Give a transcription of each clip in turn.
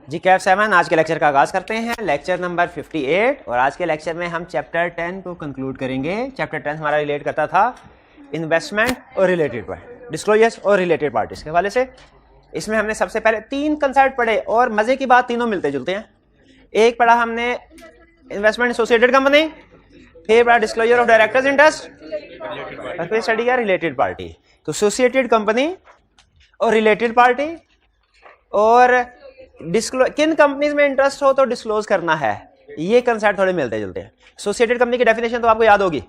जी कैफ 7 आज के लेक्चर का आगाज करते हैं। लेक्चर नंबर 58 और आज के लेक्चर में हम चैप्टर 10 को कंक्लूड करेंगे। चैप्टर 10 हमारा रिलेट करता था इन्वेस्टमेंट और रिलेटेड पार्टी, डिस्क्लोजर्स और रिलेटेड पार्टीज के हवाले से। इसमें हमने सबसे पहले 3 कंसेप्ट पढ़े और मजे की बात तीनों मिलते जुलते हैं। एक पढ़ा हमने इन्वेस्टमेंट एसोसिएटेड कंपनी, फिर पढ़ा डिस्क्लोजर ऑफ डायरेक्टर्स इंटरेस्ट और फिर स्टडी किया रिलेटेड पार्टी। तो एसोसिएटेड कंपनी और रिलेटेड पार्टी और किन कंपनीज में इंटरेस्ट हो तो डिस्क्लोज करना है, ये कंसेप्ट थोड़े मिलते जुलते हैं। एसोसिएटेड कंपनी की डेफिनेशन तो आपको याद होगी,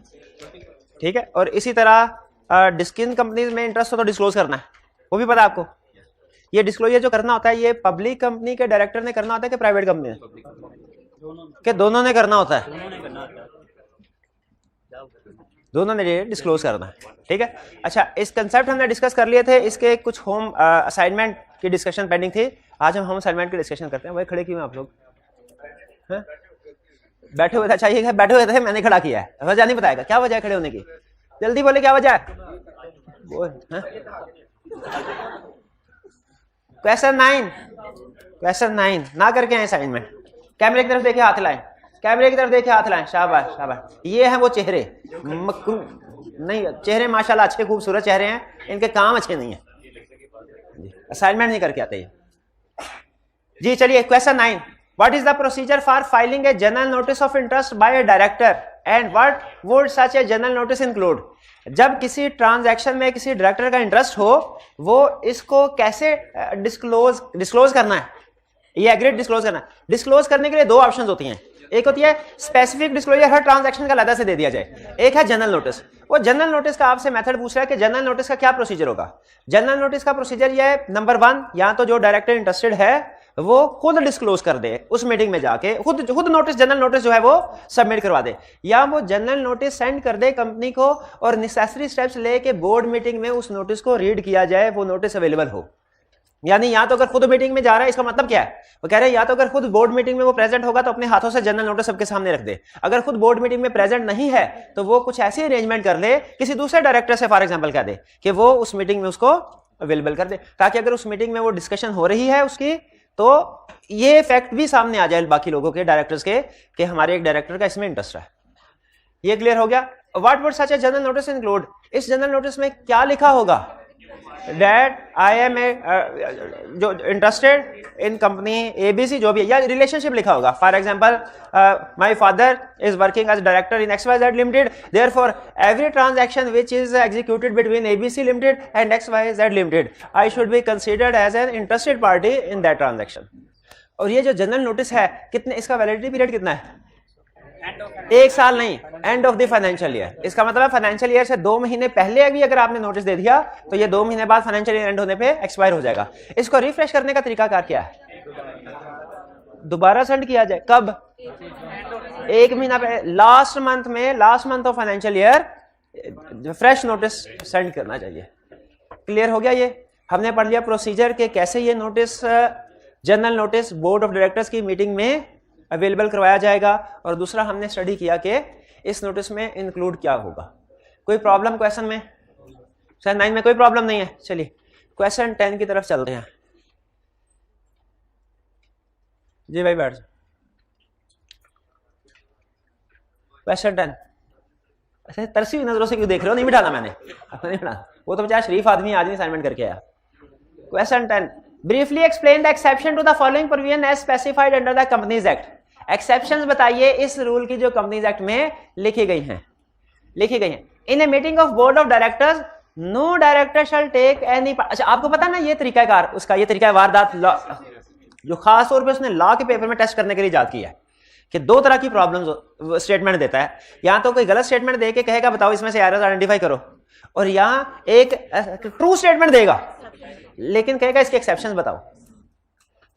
ठीक है। और इसी तरह किन कंपनीज में इंटरेस्ट हो तो डिस्क्लोज करना है, वो भी पता है आपको। ये डिस्क्लोजर जो करना होता है ये पब्लिक कंपनी के डायरेक्टर ने करना होता है कि प्राइवेट कंपनी ने, कि दोनों ने करना होता है? दोनों ने डिस्क्लोज करना है, ठीक है। अच्छा, इस कंसेप्ट हमने डिस्कस कर लिए थे। इसके कुछ होम असाइनमेंट की डिस्कशन पेंडिंग थी। आज हम होम असाइनमेंट की डिस्कशन करते हैं। वही खड़े क्यों हैं आप लोग? बैठे हुए थे? अच्छा, ये बैठे हुए थे, मैंने खड़ा किया है। वजह नहीं बताएगा, क्या वजह है खड़े होने की? जल्दी बोले, क्या वजह है? क्वेश्चन 9 ना करके आए असाइनमेंट। कैमरे की तरफ देखे, हाथ लाएं। कैमरे की तरफ देखे, हाथ लाएं। शाबाश शाबाश। ये हैं वो चेहरे, नहीं चेहरे माशाल्लाह अच्छे खूबसूरत चेहरे हैं, इनके काम अच्छे नहीं है, असाइनमेंट नहीं करके आते जी। चलिए question 9, what is the procedure for filing A general notice of interest by A director and what would such a general notice include. जब किसी ट्रांजैक्शन में किसी डायरेक्टर का इंटरेस्ट हो, वो इसको कैसे डिस्क्लोज करना है, ये एग्रीड डिस्क्लोज करना है। डिस्क्लोज करने के लिए 2 ऑप्शंस होती हैं। एक होती है स्पेसिफिक डिस्क्लोजर, हर ट्रांजैक्शन का अलग से दे दिया जाए। एक है जनरल नोटिस। वो जनरल नोटिस का आपसे मेथड पूछ रहा है कि जनरल नोटिस का क्या प्रोसीजर होगा। जनरल नोटिस का प्रोसीजर ये है, नंबर 1, या तो जो डायरेक्टर इंटरेस्टेड है वो खुद डिस्क्लोज कर दे, उस मीटिंग में जाके खुद नोटिस, जनरल नोटिस जो है वो सबमिट करवा दे, या वो जनरल नोटिस सेंड कर दे कंपनी को और नेसेसरी स्टेप्स लेके बोर्ड मीटिंग में उस नोटिस को रीड किया जाए, वो नोटिस अवेलेबल हो। यानी या तो अगर खुद मीटिंग में जा रहा है, इसका मतलब क्या है? वो कह रहे हैं या तो अगर खुद बोर्ड मीटिंग में वो प्रेजेंट होगा तो अपने हाथों से जनरल नोटिस सबके सामने रख दे। अगर खुद बोर्ड मीटिंग में प्रेजेंट नहीं है तो वो कुछ ऐसी अरेंजमेंट कर ले, किसी दूसरे डायरेक्टर से फॉर एग्जांपल कह दे कि वो उस मीटिंग में उसको अवेलेबल कर दे, ताकि अगर उस मीटिंग में वो डिस्कशन हो रही है उसकी, तो ये फैक्ट भी सामने आ जाए बाकी लोगों के, डायरेक्टर्स के, कि हमारे एक डायरेक्टर का इसमें इंटरेस्ट है। ये क्लियर हो गया। What would such a general notice include, इस जनरल नोटिस में क्या लिखा होगा? That I am जो इंटरेस्टेड इन कंपनी ABC, जो भी है, या रिलेशनशिप लिखा होगा। For example, my father is working as director in XYZ limited, therefore every transaction which is executed between ABC limited and XYZ limited, I should be considered as an interested party in that transaction. और ये जो general notice है, कितने, इसका validity period कितना है? 1 साल नहीं, end of the financial year. इसका मतलब फाइनेंशियल ईयर से 2 महीने पहले भी अगर आपने नोटिस दे दिया तो ये 2 महीने बाद फाइनेंशियल ईयर एंड होने पे एक्सपायर हो जाएगा। इसको रिफ्रेश करने का तरीका क्या है? दोबारा सेंड किया जाए। कब? 1 महीना पहले, last month of financial year fresh notice send करना चाहिए। क्लियर हो गया? ये हमने पढ़ लिया प्रोसीजर के कैसे ये notice, general notice board of directors की मीटिंग में अवेलेबल करवाया जाएगा, और दूसरा हमने स्टडी किया कि इस नोटिस में इंक्लूड क्या होगा। कोई प्रॉब्लम क्वेश्चन में? क्वेश्चन 9 में कोई प्रॉब्लम नहीं है। चलिए क्वेश्चन 10 की तरफ चलते हैं। जी भाई बैठ जाओ। क्वेश्चन 10। अच्छा, तरसी हुई नजरों से क्यों देख रहे हो? नहीं बिठाना मैंने, नहीं बिठाना, वो तो बेचारा शरीफ आदमी आज नहीं असाइनमेंट करके आया। Question 10, briefly explain the exception to the following provision as specified under the companies act. Exceptions बताइए इस रूल की जो कंपनीज एक्ट में लिखी गई हैं। In a meeting of board of directors no director shall take any. अच्छा, आपको पता ना ये तरीकाकार उसका, ये तरीका वारदात जो खास तौर पे उसने लॉ के पेपर में टेस्ट करने के लिए इजाद किया है कि 2 तरह की प्रॉब्लम स्टेटमेंट देता है। या तो कोई गलत स्टेटमेंट दे के कहेगा बताओ इसमें से एरर्स आइडेंटिफाई करो, और यहां एक ट्रू स्टेटमेंट देगा लेकिन कहेगा इसके एक्सेप्शंस बताओ।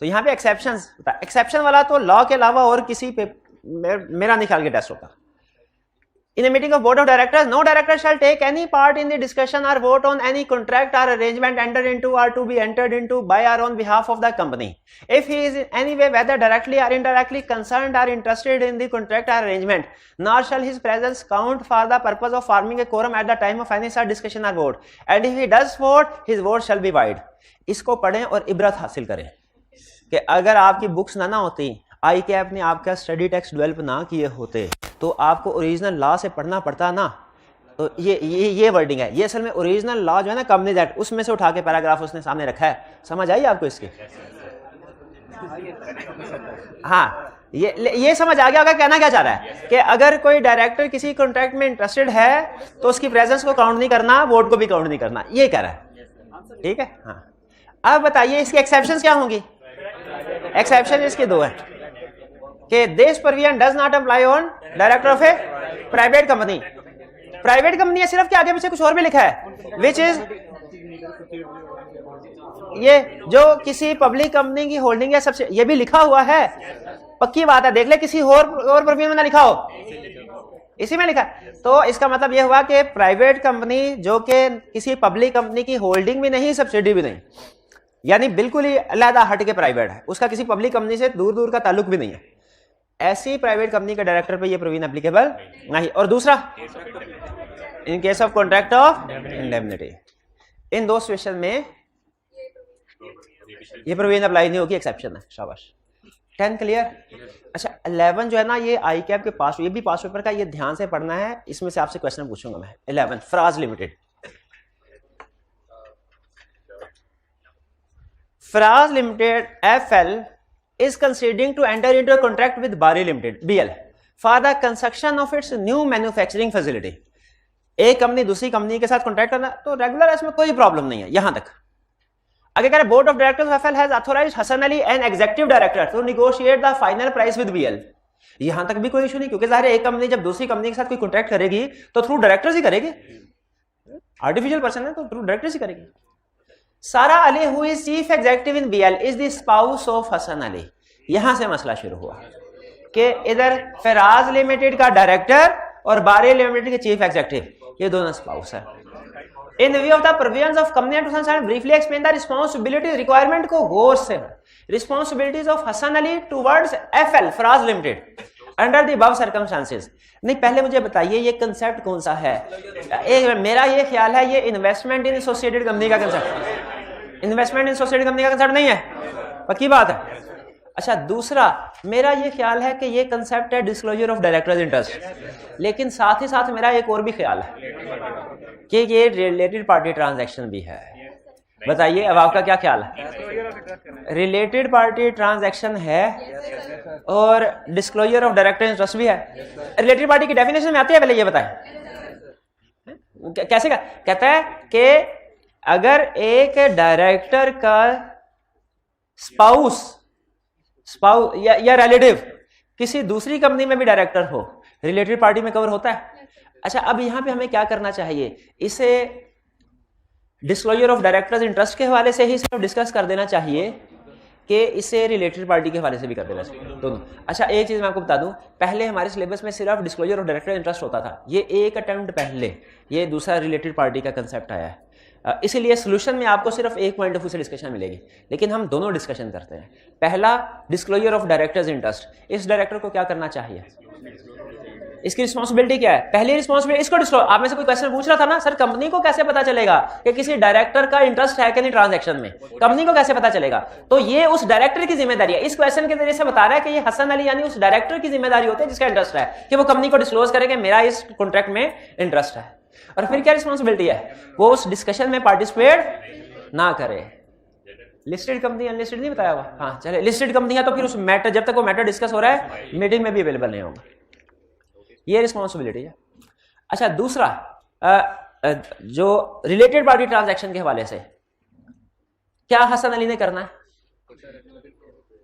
तो यहां पे एक्सेप्शन वाला तो लॉ के अलावा और किसी पे मेरा नहीं ख्याल के टेस्ट होता। In a meeting of board of directors no director shall take any part in the discussion और वोट ऑन एनी कॉन्ट्रैक्ट और अरेंजमेंट एंटर्ड इनटू और to be entered into by और on behalf of the company if he is in any way whether directly और indirectly concerned और interested in the contract और arrangement nor shall his presence count for the purpose of forming A quorum at the time of any such discussion और vote and if he does vote his vote shall be void. इसको पढ़ें और इबरत हासिल करें। कि अगर आपकी books ना होती, आई कैप ने आपका स्टडी टेक्स्ट डेवलप ना किए होते, तो आपको ओरिजिनल लॉ से पढ़ना पड़ता ना। तो ये वर्डिंग है, ये असल में ओरिजिनल लॉ जो है ना कंपनीज एक्ट, उसमें से उठा के पैराग्राफ उसने सामने रखा है। समझ आई आपको इसकी? हाँ, ये समझ आ गया होगा कहना क्या चाह रहा है कि अगर कोई डायरेक्टर किसी कॉन्ट्रैक्ट में इंटरेस्टेड है तो उसकी प्रेजेंस को काउंट नहीं करना, वोट को भी काउंट नहीं करना, ये कह रहा है। ठीक है, हाँ। अब बताइए इसकी एक्सेप्शंस क्या होंगी? एक्सेप्शन इसके दो है कि this provision does not apply on director of A private company. Private company है, सिर्फ के आगे पीछे कुछ और भी लिखा है, विच इज ये जो किसी पब्लिक कंपनी की होल्डिंग है सबसे, ये भी लिखा हुआ है, पक्की बात है, देख ले किसी और प्रोविजन में ना लिखा हो, इसी में लिखा है। तो इसका मतलब यह हुआ कि प्राइवेट कंपनी जो कि किसी पब्लिक कंपनी की होल्डिंग भी नहीं, सब्सिडी भी नहीं, यानी बिल्कुल ही अलग हट के प्राइवेट है, उसका किसी पब्लिक कंपनी से दूर दूर का ताल्लुक भी नहीं है, ऐसी प्राइवेट कंपनी के डायरेक्टर पे ये प्रोविजन एप्लीकेबल नहीं। और दूसरा, in case of contract of indemnity, इन दो सिचुएशन में ये प्रोविजन अप्लाई नहीं होगी, एक्सेप्शन है। शाबाश, 10 क्लियर। अच्छा 11 जो है ना, ये आई कैप के पास, ये भी पास पेपर का, ये ध्यान से पढ़ना है, इसमें से आपसे क्वेश्चन पूछूंगा मैं। 11 phrase limited, phrase limited FL is considering to enter into a contract with Bari Limited BL for the construction of its new manufacturing facility। एक कंपनी दूसरी कंपनी के साथ कॉन्ट्रैक्ट करना तो रेगुलर है, इसमें कोई प्रॉब्लम नहीं है यहां तक। आगे कह रहे board of directors of FL has authorised Hasan Ali and executive director to negotiate the final price with BL। यहां तक भी कोई इशू नहीं, क्योंकि जाहिर है एक कंपनी जब दूसरी कंपनी के साथ कोई कॉन्ट्रैक्ट करेगी तो थ्रू डायरेक्टर्स ही करेगी, आर्टिफिशियल पर्सन है तो थ्रू डायरेक्टर्स ही करेगी। Sara Ali who is chief executive in BL is the spouse of Hasan Ali. यहां से मसला शुरू हुआ कि इधर फराज लिमिटेड का डायरेक्टर और बारी लिमिटेड के चीफ एग्जीक्यूटिव, ये दोनों स्पाउस है। In view of the provisions of company act 2007 briefly explain the responsibility, requirement को गौर से, responsibilities of Hasan Ali towards FL Faraz limited under the above circumstances. नहीं, पहले मुझे बताइए ये कंसेप्ट कौन सा है? मेरा ये ख्याल है ये इन्वेस्टमेंट इन एसोसिएटेड कंपनी का concept, investment in associated company का कंसेप्ट नहीं है, पक्की बात है। अच्छा दूसरा, मेरा ये ख्याल है कि ये कंसेप्ट है डिस्क्लोजर ऑफ डायरेक्टर्स इंटरेस्ट, लेकिन साथ ही साथ मेरा एक और भी ख्याल है कि ये रिलेटेड पार्टी ट्रांजैक्शन भी है। बताइए अब आपका क्या ख्याल है? रिलेटेड पार्टी ट्रांजैक्शन है और डिस्क्लोजर ऑफ डायरेक्टर इंटरेस्ट भी है। रिलेटेड पार्टी की डेफिनेशन में आती है, पहले ये बताएं कैसे का? कहता है कि अगर एक डायरेक्टर का स्पाउस या रिलेटिव किसी दूसरी कंपनी में भी डायरेक्टर हो, रिलेटेड पार्टी में कवर होता है। अच्छा अब यहां पे हमें क्या करना चाहिए? इसे डिस्क्लोजर ऑफ डायरेक्टर्स इंटरेस्ट के हवाले से ही सिर्फ डिस्कस कर देना चाहिए कि इसे रिलेटेड पार्टी के हवाले से भी कर देना चाहिए, दोनों। अच्छा एक चीज मैं आपको बता दूं, पहले हमारे सिलेबस में सिर्फ डिस्क्लोजर ऑफ डायरेक्टर इंटरेस्ट होता था, ये एक अटेम्प्ट पहले ये दूसरा रिलेटेड पार्टी का कंसेप्ट आया है, इसीलिए सोल्यूशन में आपको सिर्फ एक पॉइंट ऑफ व्यू से डिस्कशन मिलेगी, लेकिन हम दोनों डिस्कशन करते हैं। पहला डिस्क्लोजर ऑफ डायरेक्टर्स इंटरेस्ट, इस डायरेक्टर को क्या करना चाहिए, इसकी रिस्पांसिबिलिटी क्या है? पहली रिस्पांसिबिलिटी इसको डिस्क्लोज। आप में से कोई क्वेश्चन पूछ रहा था ना, सर कंपनी को कैसे पता चलेगा कि किसी डायरेक्टर का इंटरेस्ट है कि नहीं ट्रांजैक्शन में, कंपनी को कैसे पता चलेगा? तो ये उस डायरेक्टर की जिम्मेदारी है। इस क्वेश्चन के जरिए से बता रहा है कि ये हसन अली यानी उस डायरेक्टर की जिम्मेदारी होती है जिसका इंटरेस्ट है कि वो कंपनी को डिस्क्लोज करे कि मेरा इस कॉन्ट्रैक्ट में इंटरेस्ट है। और फिर क्या रिस्पांसिबिलिटी है? वो उस डिस्कशन में पार्टिसिपेट ना करे। लिस्टेड कंपनी अनलिस्टेड नहीं बताया हुआ? हाँ चले, लिस्टेड कंपनी है तो फिर उस मैटर, जब तक वो मैटर डिस्कस हो रहा है मीटिंग में भी अवेलेबल नहीं होगा, ये रिस्पांसिबिलिटी है। अच्छा दूसरा, जो रिलेटेड पार्टी ट्रांजैक्शन के हवाले से क्या हसन अली ने करना है?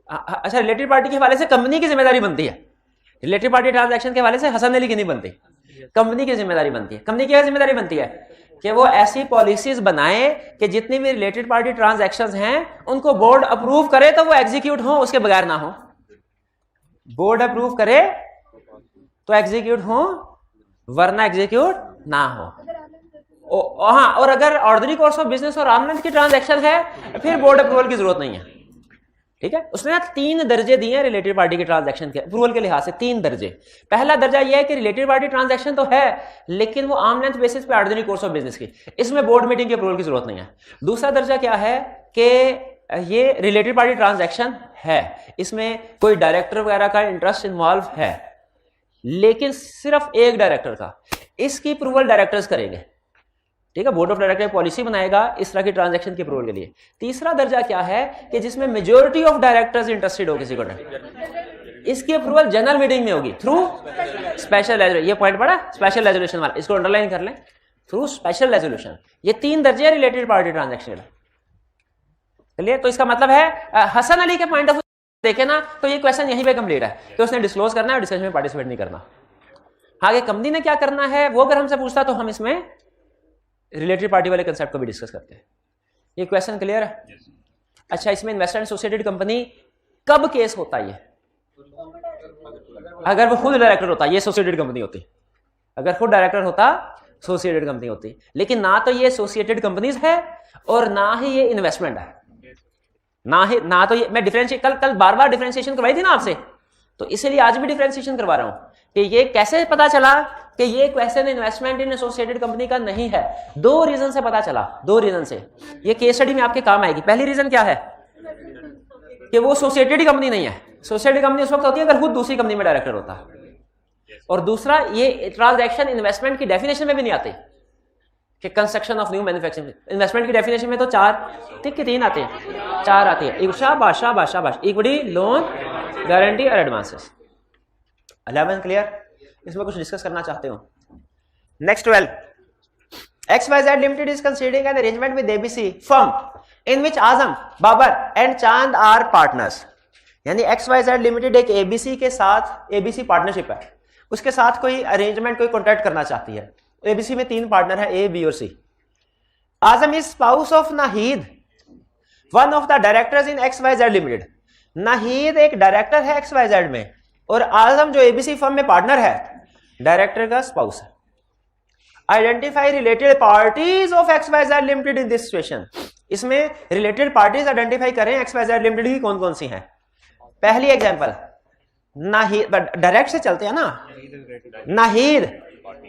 अच्छा रिलेटेड पार्टी के हवाले से कंपनी की जिम्मेदारी बनती है, रिलेटेड पार्टी ट्रांजैक्शन के हवाले से हसन अली की नहीं बनती, कंपनी की जिम्मेदारी बनती है। कंपनी की जिम्मेदारी बनती है कि वो ऐसी पॉलिसीज बनाए कि जितनी भी रिलेटेड पार्टी ट्रांजैक्शंस हैं उनको बोर्ड अप्रूव करे तो वो एग्जीक्यूट हो, उसके बगैर ना हो। बोर्ड अप्रूव करे तो एग्जीक्यूट हो, वरना एग्जीक्यूट ना हो। हाँ, और अगर ऑर्डिनरी कोर्स ऑफ बिजनेस और आर्म लेंथ की ट्रांजैक्शन है फिर बोर्ड अप्रूवल की जरूरत नहीं है। ठीक है, उसने 3 दर्जे दिए हैं रिलेटेड पार्टी के ट्रांजैक्शन के अप्रूवल के लिहाज से, 3 दर्जे। पहला दर्जा यह है कि रिलेटेड पार्टी ट्रांजैक्शन तो है लेकिन वो आर्म लेंथ बेसिस पे ऑर्डिनरी कोर्स ऑफ बिजनेस की, इसमें बोर्ड मीटिंग के अप्रूवल की जरूरत नहीं है। दूसरा दर्जा क्या है कि ये रिलेटेड पार्टी ट्रांजैक्शन है, इसमें कोई डायरेक्टर वगैरह का इंटरेस्ट इन्वॉल्व है, लेकिन सिर्फ एक डायरेक्टर का, इसकी अप्रूवल डायरेक्टर्स करेंगे, ठीक है। बोर्ड ऑफ डायरेक्टर पॉलिसी बनाएगा इस तरह की ट्रांजैक्शन की अप्रूवल के लिए। तीसरा दर्जा क्या है कि जिसमें मेजॉरिटी ऑफ डायरेक्टर्स इंटरेस्टेड हो किसी को, इसकी अप्रूवल जनरल मीटिंग में होगी थ्रू स्पेशल, ये पॉइंट पड़ा स्पेशल रेजोल्यूशन वाला, इसको अंडरलाइन कर लें, थ्रू स्पेशल रेजोल्यूशन। ये 3 दर्जे रिलेटेड पार्टी ट्रांजैक्शन। चलिए, तो इसका मतलब है हसन अली के पॉइंट ऑफ व्यू देखे ना तो ये क्वेश्चन यहीं पे कंप्लीट है कि उसने डिस्क्लोज करना है और डिस्कशन में पार्टिसिपेट नहीं करना। आगे कंपनी ने क्या करना है वो अगर हमसे पूछता तो हम इसमें रिलेटेड पार्टी वाले कंसेप्ट को भी डिस्कस करते हैं। ये क्वेश्चन क्लियर है? अच्छा, इसमें इन्वेस्टर एंड एसोसिएटेड कंपनी कब केस होता है? अगर वो खुद डायरेक्टर होता, ये एसोसिएटेड कंपनी होती। अगर खुद डायरेक्टर होता एसोसिएटेड कंपनी होती, लेकिन ना तो ये एसोसिएटेड कंपनीज है और ना ही ये इन्वेस्टमेंट है, ना तो ये मैं डिफरेंशिएट कल बार बार डिफरेंशिएशन करवाई थी ना आपसे, तो इसीलिए आज भी डिफरेंशिएशन करवा रहा हूं कि ये कैसे पता चला कि ये question investment in associated company का नहीं है। 2 रीजन से पता चला, 2 रीजन से ये केस स्टडी में आपके काम आएगी। पहली रीजन क्या है कि वो एसोसिएटेड कंपनी नहीं है। एसोसिएटेड कंपनी उस वक्त होती है अगर खुद दूसरी कंपनी में डायरेक्टर होता है। और दूसरा, ये ट्रांजैक्शन इन्वेस्टमेंट की डेफिनेशन में भी नहीं आते कि construction of new manufacturing. Investment की डेफिनेशन में तो 3 आते हैं, 4 आते हैं, शाबाश, इक्विटी, लोन, गारंटी और एडवांसेस। 11 क्लियर? इसमें कुछ डिस्कस करना चाहते हो? Next 12, XYZ Limited is considering an arrangement with ABC firm in which Azam, Babar and Chand are partners। यानी XYZ Limited एक ABC के साथ, ABC पार्टनरशिप है, उसके साथ कोई अरेंजमेंट, कोई कॉन्ट्रैक्ट करना चाहती है। ABC में 3 पार्टनर है, A, B और C। Azam is spouse of Nahid, one of the directors in XYZ Limited। Nahid एक डायरेक्टर है XYZ में और आजम जो ABC फर्म में पार्टनर है, डायरेक्टर का स्पाउस है। Identify related parties of XYZ limited in this situation. इसमें रिलेटेड पार्टीज आइडेंटिफाई करें XYZ लिमिटेड की कौन कौन सी हैं। पहली एग्जांपल, नाहिद, डायरेक्ट से चलते हैं ना, नाहिद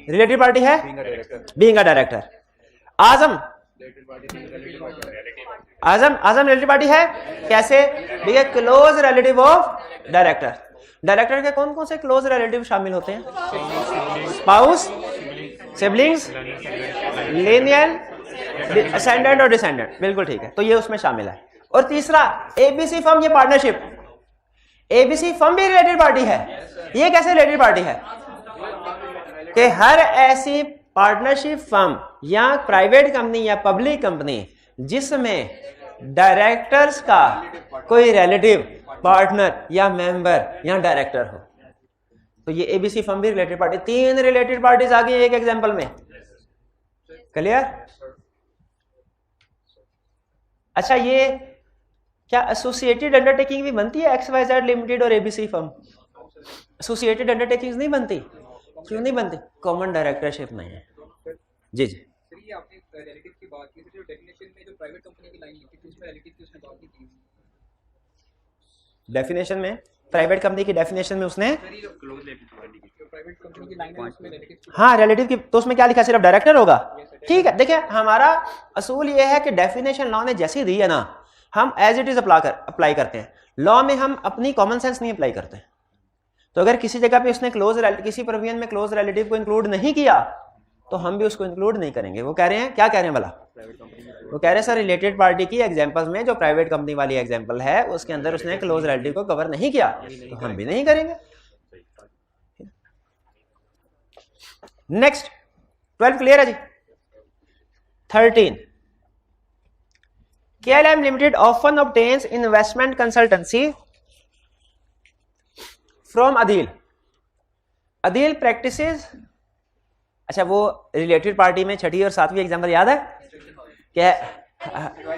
रिलेटेड पार्टी है, being a director. Azam related party है, कैसे? भैया close relative of director. Director के कौन कौन से क्लोज रिलेटिव शामिल होते हैं? स्पाउस, सिबलिंग्स, लिनियल, असेंडेंट और डिसेंडेंट। बिल्कुल ठीक है, तो ये उसमें शामिल है। और तीसरा, ABC फर्म, ये पार्टनरशिप, ABC फर्म भी रिलेटेड पार्टी है। ये कैसे रिलेटेड पार्टी है कि हर ऐसी पार्टनरशिप फर्म या प्राइवेट कंपनी या पब्लिक कंपनी जिसमें डायरेक्टर्स का कोई रिलेटिव, पार्टनर या मेंबर या डायरेक्टर हो, तो ये ABC फर्म भी रिलेटेड पार्टी। 3 रिलेटेड पार्टीज आ गई एक एग्जांपल में। क्लियर? अच्छा, ये क्या एसोसिएटेड अंडरटेकिंग भी बनती है XYZ लिमिटेड और ABC फर्म? एसोसिएटेड अंडरटेकिंग नहीं बनती। क्यों नहीं बनती? कॉमन डायरेक्टरशिप नहीं है। जी जी, आपने रिलेटिव की बात की, जो डेफिनेशन में जो प्राइवेट कंपनी की लाइन लिखी थी उसमें रिलेटिव की उसने बात की थी। डेफिनेशन में, प्राइवेट कंपनी की डेफिनेशन में उसने प्राइवेट कंपनी की लाइन है उसमें रिलेटिव, हाँ रिलेटिव की, तो उसमें क्या लिखा? सिर्फ डायरेक्टर होगा। ठीक है, देखिए हमारा असूल ये है कि डेफिनेशन लॉ ने जैसी दी है ना, हम एज इट इज अप्लाई करते हैं। लॉ में हम अपनी कॉमन सेंस नहीं अप्लाई करते। तो अगर किसी जगह पे उसने किसी प्रोविजन में क्लोज रिलेटिव को इंक्लूड नहीं किया तो हम भी उसको इंक्लूड नहीं करेंगे। वो कह रहे हैं, क्या कह रहे हैं भला? वो कह रहे हैं सर रिलेटेड पार्टी की एग्जांपल्स में जो प्राइवेट कंपनी वाली एग्जांपल है उसके अंदर उसने क्लोज रिलेटिव को कवर नहीं किया, तो हम भी नहीं करेंगे। नेक्स्ट 12 क्लियर है जी। 13, KLM Limited often obtains investment consultancy from Adil. Adil practices, अच्छा वो रिलेटेड पार्टी में 6ठी और 7वीं एग्जाम्पल याद है क्या?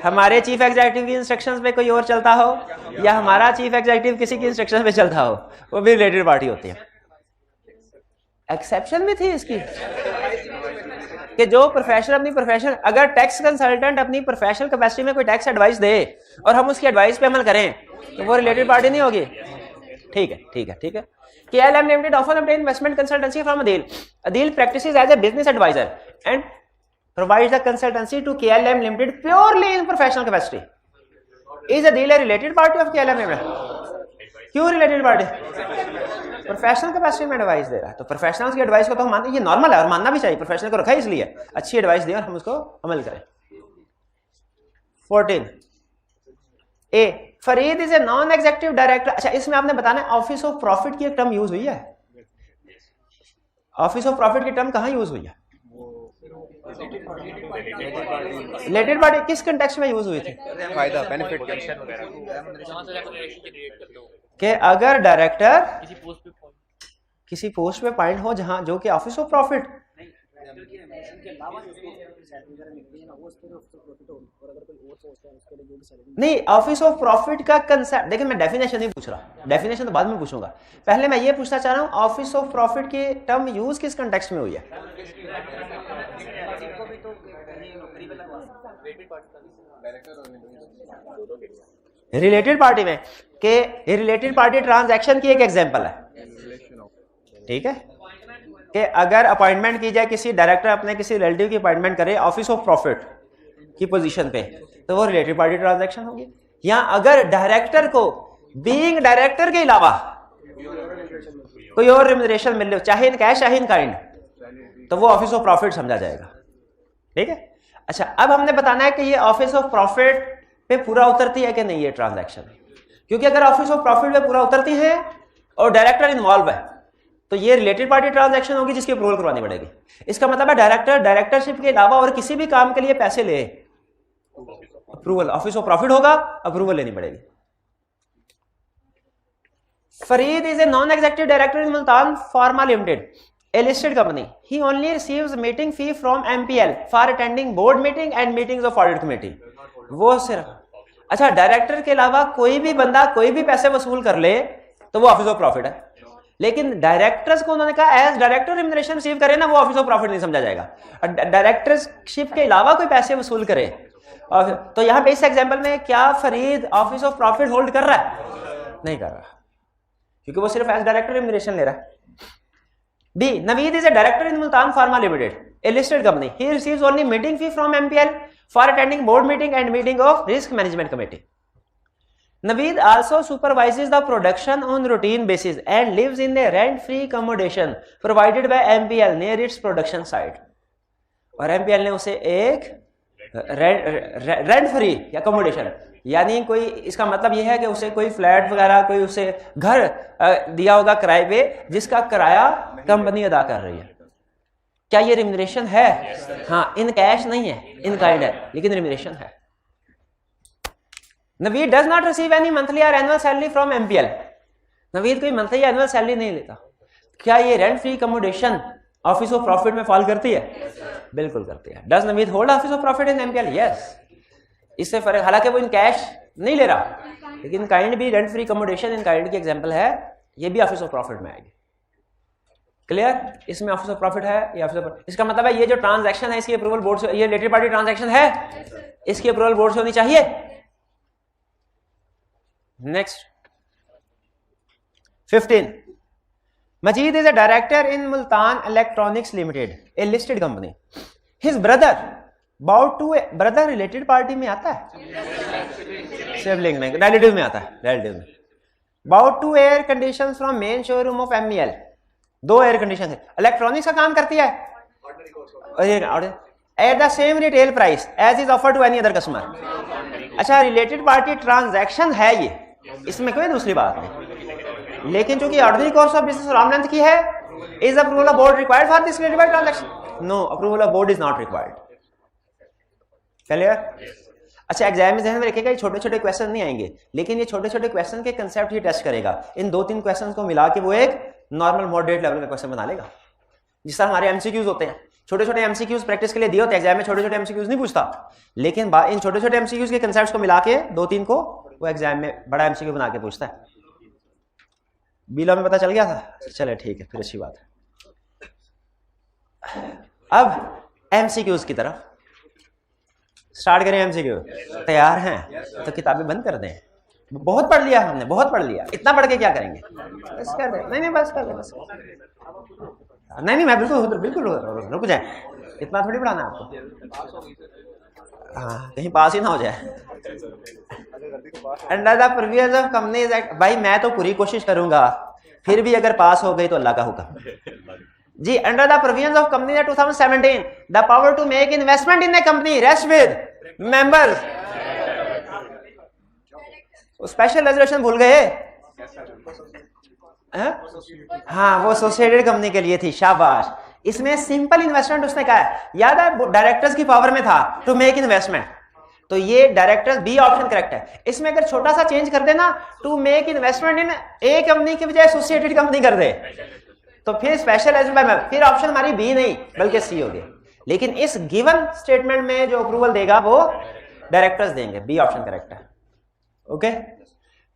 हमारे चीफ एग्जीक्यूटिव की इंस्ट्रक्शंस पे कोई और चलता हो या हमारा चीफ एग्जीक्यूटिव किसी की इंस्ट्रक्शन पे चलता हो, वो भी रिलेटेड पार्टी होती है। एक्सेप्शन भी थी इसकी कि जो प्रोफेशनल अपनी प्रोफेशनल, अगर टैक्स कंसल्टेंट अपनी प्रोफेशनल कैपेसिटी में कोई टैक्स एडवाइस दे और हम उसकी एडवाइस पे अमल करें तो वो रिलेटेड पार्टी नहीं होगी। ठीक है ठीक है ठीक है। KLM Limited often obtain investment consultancy from Adil. Adil practices as a business advisor and provides the consultancy to KLM Limited purely in professional capacity. Is a dealer related party of KLM limited? क्यों related party? Professional capacity में advice दे रहा है, तो professionals की advice को तो हम मानते हैं, ये नॉर्मल है और मानना भी चाहिए, प्रोफेशनल को रखा है इसलिए अच्छी एडवाइस दें और हम उसको अमल करें। 14 A, Farid is a non executive director. अच्छा, इसमें आपने बताना है ऑफिस ऑफ प्रॉफिट की एक टर्म यूज हुई है। ऑफिस ऑफ प्रॉफिट की टर्म कहां यूज हुई है? रिलेटेड पार्टी किस कंटेक्स्ट में यूज हुई थी? फायदा बेनिफिट कि अगर डायरेक्टर किसी पोस्ट पे पॉइंट हो जहां जो कि ऑफिस ऑफ प्रॉफिट नहीं, ऑफिस ऑफ प्रॉफिट का कंसेप्ट देखिए, मैं डेफिनेशन नहीं पूछ रहा, डेफिनेशन तो बाद में पूछूंगा, पहले मैं ये पूछना चाह रहा हूं ऑफिस ऑफ प्रॉफिट की टर्म यूज किस कंटेक्स्ट में हुई है? रिलेटेड पार्टी में, कि रिलेटेड पार्टी ट्रांजैक्शन की एक एग्जांपल है, ठीक है, कि अगर अपॉइंटमेंट की जाए किसी डायरेक्टर अपने किसी रिलेटिव की अपॉइंटमेंट करे ऑफिस ऑफ प्रॉफिट की पोजीशन पे, तो वो रिलेटेड पार्टी ट्रांजैक्शन होगी। या अगर डायरेक्टर को बीइंग डायरेक्टर के अलावा कोई और रेम्यूनरेशन मिल रही हो, चाहे इन कैश चाहे इन काइंड, तो वो ऑफिस ऑफ प्रॉफिट समझा जाएगा, ठीक है। अच्छा, अब हमने बताना है कि ये ऑफिस ऑफ प्रॉफिट पे पूरा उतरती है कि नहीं ये ट्रांजैक्शन, क्योंकि अगर ऑफिस ऑफ प्रॉफिट पे पूरा उतरती है और डायरेक्टर इन्वॉल्व है तो ये रिलेटेड पार्टी ट्रांजैक्शन होगी जिसकी अप्रूवल करवानी पड़ेगी। इसका मतलब है डायरेक्टर डायरेक्टरशिप के अलावा और किसी भी काम के लिए पैसे ले, अप्रूवल ऑफिस ऑफ प्रॉफिट होगा, अप्रूवल लेनी पड़ेगी। Farid is a non executive director in Multan pharma limited, a listed company. He only receives meeting fee from MPL for attending board meeting and meetings of audit committee. वो सिर्फ, अच्छा, director के अलावा कोई भी बंदा कोई भी पैसे वसूल कर ले तो वो ऑफिस ऑफ प्रॉफिट है, लेकिन डायरेक्टर्स को उन्होंने कहा एज डायरेक्टर रेम्यूनरेशन रिसीव करे ना, वो ऑफिस ऑफ प्रॉफिट नहीं समझा जाएगा। डायरेक्टरशिप के अलावा कोई पैसे वसूल करे, तो यहां पे इस एग्जांपल में क्या Farid office of profit hold कर रहा है? नहीं कर रहा, क्योंकि वो सिर्फ एज डायरेक्टर रेम्यूनरेशन ले रहा है। B, Naveed is a director in Multan Pharma Limited, a listed company. He receives only meeting fee from MPL for attending board meeting and meeting of risk management committee. Naveed also supervises the production on routine basis and lives in a rent-free accommodation provided by MPL near its production site. और MPL ने उसे एक rent free accommodation, यानी कोई, इसका मतलब यह है कि उसे कोई फ्लैट वगैरह कोई उसे घर दिया होगा किराए पे, जिसका किराया कंपनी अदा कर रही है। क्या ये रिम्यूनरेशन है? हाँ, इन कैश नहीं है, इन काइंड है, लेकिन रिम्यूनरेशन है। Naveed does not receive any monthly और annual salary from MPL। Naveed कोई मंथली या एनुअल सैलरी नहीं लेता। क्या ये rent free accommodation office of profit में फॉल करती है? बिल्कुल करती है। Does Naveed hold office of profit in MPL? Yes. इससे फर्क, हालांकि वो इन कैश नहीं ले रहा, लेकिन काइंड भी rent free accommodation in kind की एग्जांपल है, ये भी ऑफिस ऑफ प्रॉफिट में आएगी। क्लियर? इसमें ऑफिस ऑफ प्रॉफिट है, ये ऑफिस ऑफ, इसका मतलब है ये जो ट्रांजैक्शन है इसकी अप्रूवल बोर्ड से, ये रिलेटेड पार्टी ट्रांजैक्शन है, इसकी अप्रूवल बोर्ड से होनी चाहिए। Next 15, Majid is a director in Multan Electronics Limited, a listed company. His brother bought to a brother related party में आता है, सिबलिंग में, रिलेटिव में आता है, रिलेटिव में। Bought to air conditions from main showroom of MEL, दो air condition है, इलेक्ट्रॉनिक्स का काम करती है, at the same retail price as is offer to any other customer. अच्छा, रिलेटेड पार्टी ट्रांजैक्शन है ये, इसमें कोई दूसरी बात नहीं, लेकिन चूंकि ordinary course of business arm length की है, is approval of board required for this related transaction? No, approval of board is not required. Clear? अच्छा, एग्जाम में ध्यान में रखिएगा, ये छोटे छोटे क्वेश्चन नहीं आएंगे, लेकिन ये छोटे छोटे क्वेश्चन के कंसेप्ट ही टेस्ट करेगा। इन 2-3 क्वेश्चन को मिला के वो एक नॉर्मल मॉडरेट लेवल का क्वेश्चन बना लेगा। जिस तरह हमारे MCQs होते हैं, छोटे छोटे MCQs प्रैक्टिस के लिए दिए होते हैं, एग्जाम में छोटे छोटे MCQs नहीं पूछता, लेकिन इन छोटे छोटे MCQs के कंसेप्ट्स को मिला के 2-3 को वो एग्जाम में बड़ा MCQ बना के पूछता है। बीला में पता चल गया था? चले ठीक है, फिर अच्छी बात है। अब MCQs की तरफ स्टार्ट करें। MCQ तैयार हैं तो किताबें बंद कर दें। बहुत पढ़ लिया हमने, बहुत पढ़ लिया, इतना पढ़ के क्या करेंगे? बस कर दे, नहीं बस कर दे, बस नहीं मैं बिल्कुल रुक जाए, इतना थोड़ी पढ़ाना है आपको। हाँ कहीं पास ही ना हो जाए। Under the provisions of companies act, भाई मैं तो पूरी कोशिश करूंगा, फिर भी अगर पास हो गई तो अल्लाह का हुक्म जी। Under the provisions of company act 2017 the power to make investment in a company rest with members. Special resolution भूल गए? हाँ वो एसोसिएटेड कंपनी के लिए थी, शाबाश। इसमें सिंपल इन्वेस्टमेंट उसने कहा है, याद है डायरेक्टर्स की पावर में था टू मेक इन्वेस्टमेंट, तो ये डायरेक्टर्स बी ऑप्शन करेक्ट है। इसमें अगर छोटा सा चेंज कर देना, to make investment in a company की बजाय एसोसिएटेड कंपनी कर दे, तो फिर स्पेशल एजमेंट, फिर ऑप्शन हमारी बी नहीं बल्कि सी होगी। लेकिन इस गिवन स्टेटमेंट में जो अप्रूवल देगा वो डायरेक्टर्स देंगे, बी ऑप्शन करेक्ट है। Okay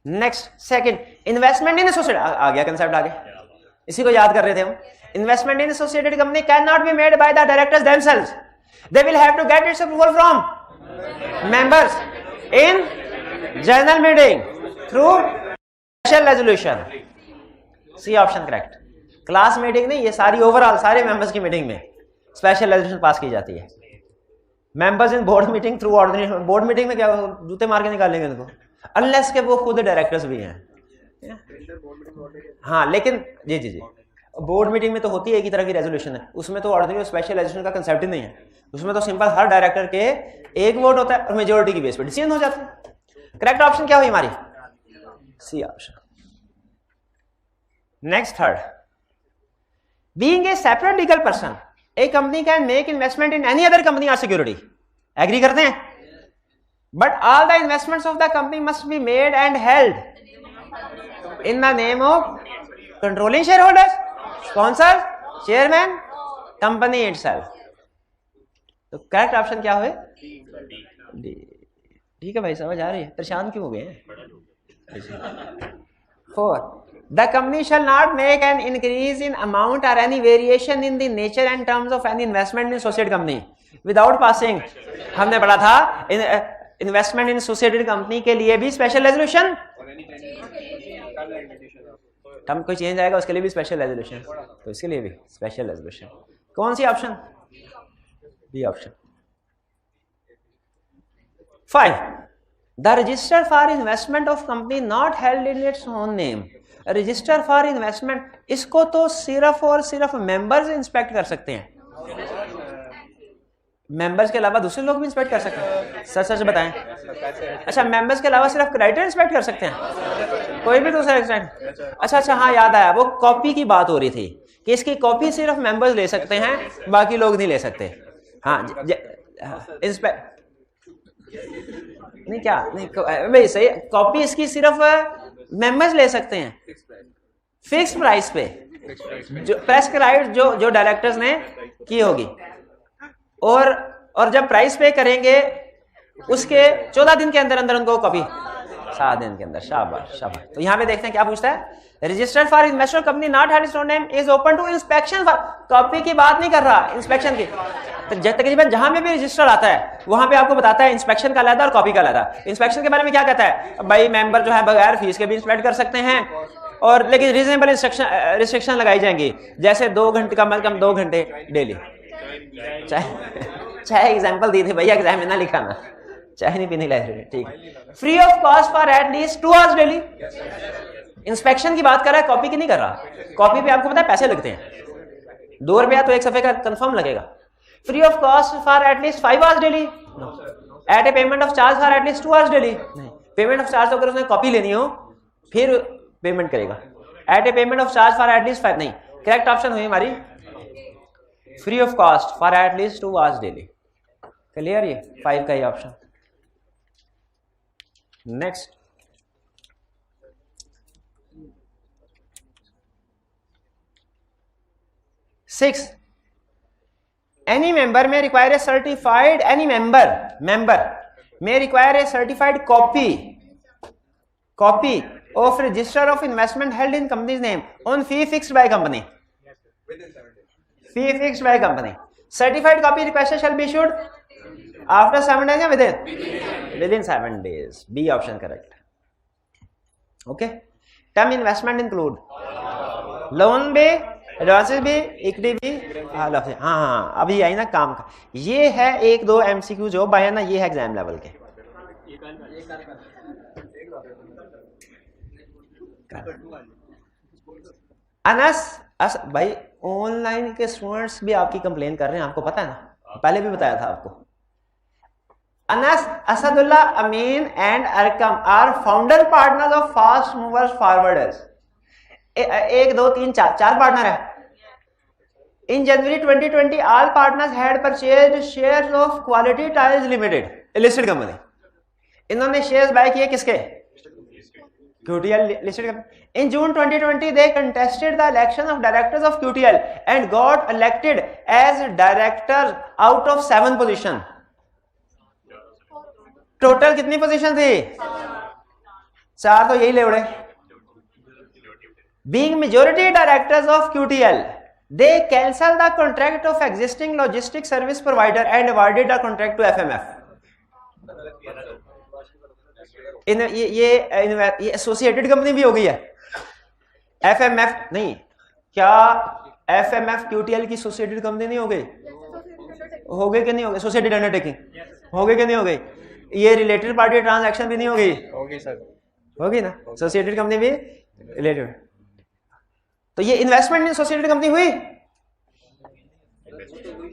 next second, investment in associated, आ गया कंसेप्ट आगे, इसी को याद कर रहे थे हम। Investment in associated company can not be made by the directors themselves, they will have to get its approval from members in general meeting through special resolution, C option correct. Class meeting नहीं, ये सारी overall सारे members की meeting में special resolution pass की जाती है। Members in board meeting through ordinary, board meeting में क्या जूते मार के निकालेंगे उनको, अनलेस के वो खुद डायरेक्टर्स भी हैं। हाँ लेकिन जी जी जी बोर्ड मीटिंग में तो होती है एक ही तरह की रेजोल्यूशन है, उसमें तो ऑर्डिनरी स्पेशल रेजोल्यूशन का कंसेप्ट ही नहीं है, उसमें तो सिंपल हर डायरेक्टर के एक वोट होता है और मेजोरिटी की बेस पे डिसीजन हो जाता है। करेक्ट ऑप्शन क्या हुई हमारी? C option. Next third, being a separate legal person a company can make investment in any other company और सिक्योरिटी, एग्री करते हैं? But all the investments of the company must be made and held in the name of controlling share holders, sponsor, chairman, company itself. तो correct option क्या हुए? ठीक है भाई, समझ आ रही है, परेशान क्यों हो गए हैं? 4, the company shall not make an increase in amount और any variation in the nature and terms of any investment in associated company without passing, हमने पढ़ा था इन्वेस्टमेंट इन एसोसिएटेड कंपनी के लिए भी स्पेशल रेजोल्यूशन, टर्म कोई change आएगा उसके लिए भी स्पेशल रेजोल्यूशन, तो इसके लिए भी स्पेशल रेजोल्यूशन। कौन सी option? B option. 5, the register for investment of company not held in its own name, register for investment, इसको तो सिर्फ और सिर्फ मेंबर्स इंस्पेक्ट कर सकते हैं, मेंबर्स के अलावा दूसरे लोग भी इंस्पेक्ट कर सकते हैं? सच सच बताएं। अच्छा मेंबर्स के अलावा सिर्फ क्रेडिटर इंस्पेक्ट कर सकते हैं, कोई भी दूसरा इंस्पेक्ट? अच्छा हाँ याद आया, वो कॉपी की बात हो रही थी कि इसकी कॉपी सिर्फ मेंबर्स ले सकते हैं, बाकी लोग नहीं ले सकते। हाँ इंस्पेक्ट नहीं, क्या नहीं भाई सही, कॉपी इसकी सिर्फ मेंबर्स ले सकते हैं फिक्स प्राइस पे, जो प्रेस्क्राइब्ड जो डायरेक्टर्स ने की होगी, और जब प्राइस पे करेंगे उसके 14 दिन के अंदर अंदर उनको कॉपी, 7 दिन के अंदर। शाबाश शाबाश। तो यहाँ पे देखते हैं क्या पूछता है, registered for investor company not had its own name is open to inspection for, copy की बात नहीं कर रहा, इंस्पेक्शन की। तो तकरीबन जहां में भी रजिस्टर आता है वहां पे आपको बताता है इंस्पेक्शन का अलग और कॉपी का अलग। इंस्पेक्शन के बारे में क्या कहता है, भाई मेंबर जो है बगैर फीस के भी इंस्पेक्ट कर सकते हैं, और लेकिन रीजनेबल रिस्ट्रिक्शन लगाई जाएंगी, जैसे 2 घंटे कम से कम 2 घंटे डेली। चाहे एग्जाम्पल दी थी भैया, एग्जाम में ना लिखा ना, चाहे नहीं पीनी लाइब्रेरी, ठीक। Free of cost for at least 2 hours daily, inspection की बात कर रहा है, कॉपी की नहीं कर रहा। कॉपी पे आपको पता है पैसे लगते हैं, 2 रुपया तो 1 सफे का कंफर्म लगेगा। Free of cost for at least 5 hours daily, at a payment of charge for at least 2 hours daily, payment of charge अगर उसने कॉपी लेनी हो फिर पेमेंट करेगा, at a payment of charge for at least 5 नहीं। करेक्ट ऑप्शन हुई हमारी free of cost for at least 2 hours daily. Clear, ये 5 का ही option. Next, six, any member may require a certified, any member may require a certified copy of register of investment held in company's name on fee fixed by company, fee fixed by company. Certified copy requested shall be issued after 7 days या within 7 days. B option correct. Okay. Term investment include loan पे advances भी, equity भी, हाँ हाँ अभी आई ना काम का। ये है 1-2 MCQ जो आया ना, ये है एग्जाम लेवल के। अनस भाई ऑनलाइन के स्टूडेंट्स भी आपकी कंप्लेन कर रहे हैं, आपको पता है ना, पहले भी बताया था आपको। Anas, Asadullah, Amin and Arqam are founder partners of fast movers forwarders. 1 2 3 4 partner है। In January 2020 all partners had purchased shares of quality tiles limited, listed company. इन्होंने शेयर्स बाय किए किसके? QTL listed company. In June 2020, they contested the election of directors of QTL and got elected as directors out of 7 positions. Total कितनी position थी? 4 तो यही ले उड़े। Being majority directors of QTL, they cancelled the contract of existing logistics service provider and awarded the contract to FMF. ये associated company भी हो गई है। FMF नहीं, क्या FMF QTL की एसोसिएटेड कंपनी नहीं हो गई? हो गई कि नहीं हो गई? एसोसिएटेड अंडरटेकिंग हो गई कि नहीं हो गई? ये रिलेटेड पार्टी ट्रांजैक्शन भी नहीं हो गई? होगी सर, होगी ना। एसोसिएटेड कंपनी भी रिलेटेड। तो ये इन्वेस्टमेंट इन एसोसिएटेड कंपनी हुई?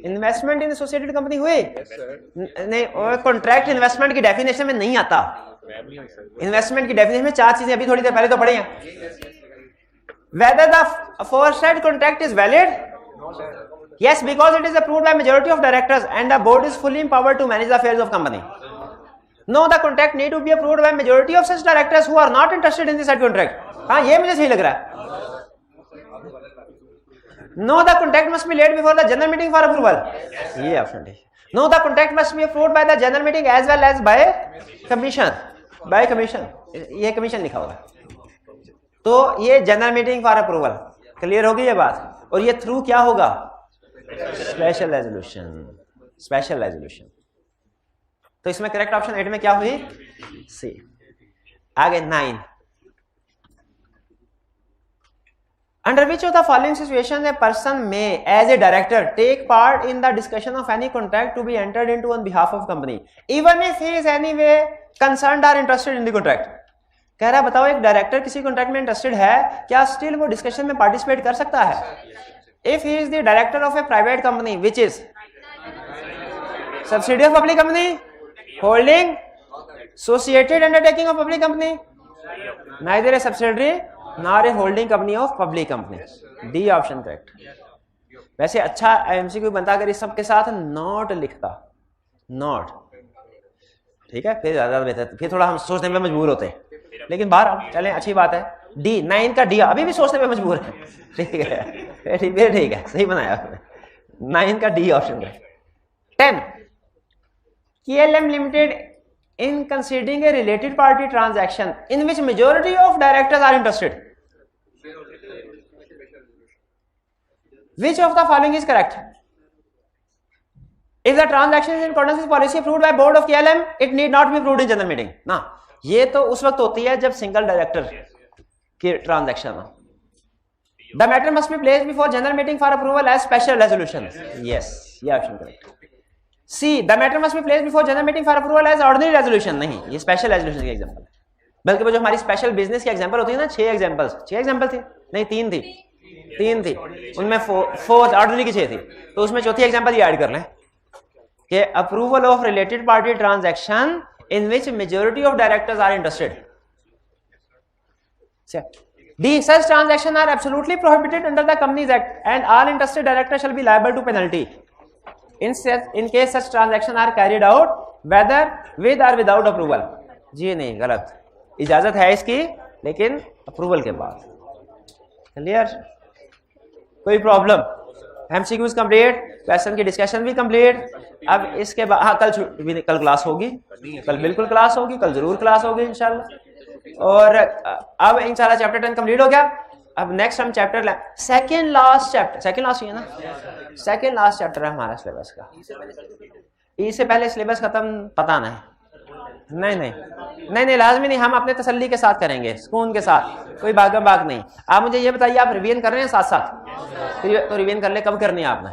इन्वेस्टमेंट इन एसोसिएटेड कंपनी हुई? नहीं, और कॉन्ट्रैक्ट इन्वेस्टमेंट की डेफिनेशन में नहीं आता। इन्वेस्टमेंट की डेफिनेशन में 4 चीजें अभी थोड़ी देर पहले तो पढ़ी हैं। Whether the aforesaid contract is valid? Yes, because it is approved by majority of directors and the board is fully empowered to manage the affairs of company. No, the contract need to be approved by majority of such directors who are not interested in the said contract. हाँ, ये मुझे सही लग रहा है। No, the contract must be laid before the general meeting for approval. ये option है। No, the contract must be approved by the general meeting as well as by commission. By commission. ये कमीशन लिखा होगा। तो ये general meeting for approval, clear होगी ये बात। और ये थ्रू क्या होगा? Special resolution. Special resolution. तो इसमें करेक्ट ऑप्शन 8 में क्या हुई? सी। आगे 9, under which of the following situation a person may as a director take part in the discussion of any contract to be entered into on behalf of company even if he is any way concerned or interested in the contract. कह रहा है बताओ, एक director किसी contract में interested है, क्या still वो डिस्कशन में पार्टिसिपेट कर सकता है? If he is the director of A private company which is subsidy of public company, holding, associated undertaking of public company, neither A subsidiary nor a holding company of public company. D option correct. वैसे अच्छा MCQ बनता अगर इस सब के साथ not लिखता, not, ठीक है, फिर ज्यादा बेहतर, फिर थोड़ा हम सोचने में मजबूर होते हैं। लेकिन बाहर हम चलें, अच्छी बात है। डी 9 का डी अभी भी सोचने में मजबूर है, ठीक है, ठीक है, सही बनाया आपने। 9 का डी ऑप्शन है। 10 KLM limited in considering a related party transaction in which majority of directors are interested, which of the following is correct? If the transaction is in accordance with policy approved by board of KLM, it need not be approved in general meeting. ना, ये तो उस वक्त होती है जब single director की transaction हो। The matter must be placed before general meeting for approval as special resolution. Yes, ये option correct. C, the matter must be placed before general meeting for approval as ordinary resolution. नहीं, ये special resolution की example है। बल्कि वो जो हमारी special business की एग्जांपल होती है ना, 6 एग्जांपल थी, नहीं 3 थी, उनमें 4 ऑर्डिनरी की 6 थी, तो उसमें चौथी एग्जांपल ये ऐड कर लें कि approval of related party transaction in which majority of directors are interested. D, such transactions are absolutely prohibited under the Companies Act and all interested directors shall be liable to penalty in case such transactions are carried out whether with or without approval. जी नहीं, गलत, इजाजत है इसकी लेकिन approval के बाद। Clear? कोई problem? MCQs complete, question की डिस्कशन भी कंप्लीट। अब इसके बाद हाँ, कल क्लास होगी, कल बिल्कुल क्लास होगी, कल जरूर क्लास होगी इंशाल्लाह। और अब इंशाल्लाह चैप्टर 10 कंप्लीट हो गया। अब नेक्स्ट हम चैप्टर सेकंड लास्ट ही है ना, सेकंड लास्ट चैप्टर है हमारा सिलेबस का। इससे पहले सिलेबस खत्म पता नहीं, नहीं नहीं नहीं नहीं लाजमी नहीं, हम अपने तसल्ली के साथ करेंगे, सुकून के साथ, कोई भागम भाग नहीं। आप मुझे ये बताइए, आप रिवीजन कर रहे हैं साथ साथ? तो रिवीजन कर ले, कब करनी है आपने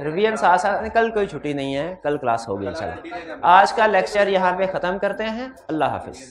रिवीजन? साथ साथ। कल कोई छुट्टी नहीं है, कल क्लास होगी इंशाल्लाह। आज का लेक्चर यहाँ पे ख़त्म करते हैं। अल्लाह हाफिज़।